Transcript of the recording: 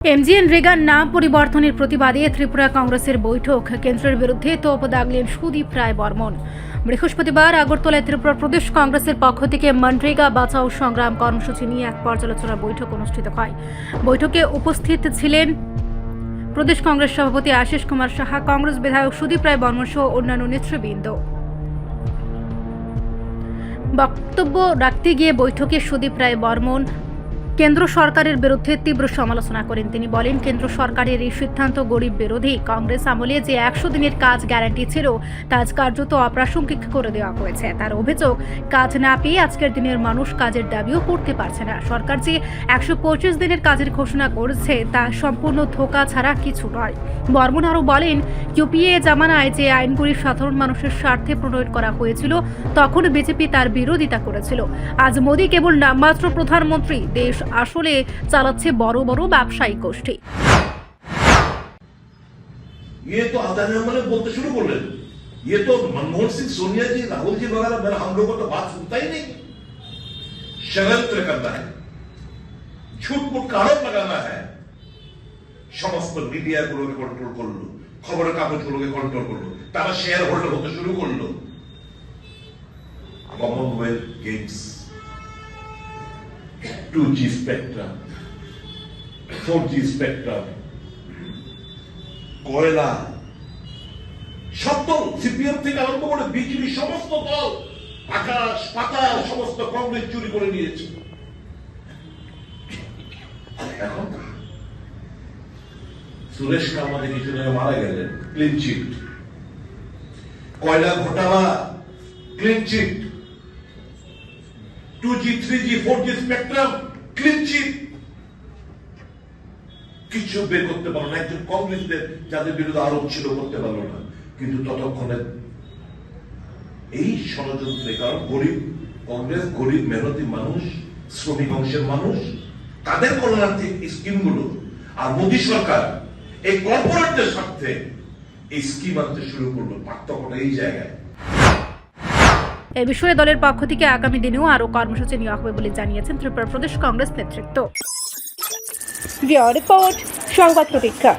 MGNরেগার নাম পরিবর্তনের প্রতিবাদে ত্রিপুরা কংগ্রেসের বৈঠক, কেন্দ্রের বিরুদ্ধে তোপ দাগলেন সুদীপ রায় বর্মন। বৃহস্পতিবার আগরতলায় ত্রিপুরা প্রদেশ কংগ্রেসের পক্ষ থেকে মনরেগা বাঁচাও সংগ্রাম কর্মসূচি নিয়ে এক পর্যালোচনা বৈঠক অনুষ্ঠিত হয়। বৈঠকে উপস্থিত ছিলেন প্রদেশ কংগ্রেস সভাপতি আশিস কুমার সাহা, কংগ্রেস বিধায়ক সুদীপ রায় বর্মন সহ অন্যান্য নেতৃবৃন্দ। বক্তব্য রাখতে গিয়ে বৈঠকে সুদীপ রায় বর্মন কেন্দ্র সরকারের বিরুদ্ধে তীব্র সমালোচনা করেন। তিনি বলেন, কেন্দ্র সরকারের এই সিদ্ধান্ত গরিব বিরোধী। কংগ্রেস আমলে যে 100 দিনের কাজ গ্যারান্টি ছিল তা আজ কার্যত অপ্রাসঙ্গিক করে দেওয়া হয়েছে। তার অভিযোগ, কাজ না পেয়ে আজকের দিনের মানুষ কাজের দাবিও করতে পারছে না। সরকার যে 125 দিনের কাজের ঘোষণা করেছে তা সম্পূর্ণ ধোঁকা ছাড়া কিছু নয়। বর্মন আরও বলেন, ইউপিএ জামানায় যে আইনগুলি সাধারণ মানুষের স্বার্থে প্রণয়ন করা হয়েছিল তখন বিজেপি তার বিরোধিতা করেছিল। আজ মোদী কেবল নামমাত্র প্রধানমন্ত্রী, দেশ আসলে চালাচ্ছে বড় বড় ব্যবসায়িক গোষ্ঠী। ये तो अदानी ने बोलते शुरू कर रहे, ये तो मनमोहन सिंह, सोनिया जी, राहुल जी वगैरह मेरा हम लोगों को तो बात सुनता ही नहीं। षड्यंत्र करना है, झूठ मूठ का आरोप लगाना है, समस्त मीडिया गुलोके कंट्रोल करलो, खबर कागज गुलोके कंट्रोल करलो, तारा शेयर होल्डर होते शुरू करलो। Commonwealth games, 2G spectrum, 4G spectrum, কয়লা, সব দল সিপিএম থেকে আরম্ভ করে বিজেপি সমস্ত দল আকাশ পাতাল সমস্ত কংগ্রেস চুরি করে নিয়েছে। এখন সুরেশ কামালে কিছু দিন মারা গেলেন, ক্লিন চিট। কয়লা ঘোটালা, clean chit. 2G, 3G, 4G spectrum, clean chit. কিছু বের করতে পারলো না, একজন কংগ্রেসদের যাদের বিরুদ্ধে আরোপ ছিল করতে পারলো না। কিন্তু ততক্ষণে এই ষড়যন্ত্রে, কারণ গরিব কংগ্রেস, গরিব মেহনতি মানুষ, শ্রমিক অংশের মানুষ, তাদের কল্যাণার্থে স্কিমগুলো, আর মোদী সরকার এই কর্পোরেটদের স্বার্থে এই স্কিম আনতে শুরু করলো। পার্থক্যটা এই জায়গায়। এ বিষয়ে দলের পক্ষ থেকে আগামী দিনেও আরও কর্মসূচি নেওয়া হবে বলে জানিয়েছেন ত্রিপুরা প্রদেশ কংগ্রেস নেতৃত্ব। রিপোর্ট সংবাদ প্রতীক্ষা।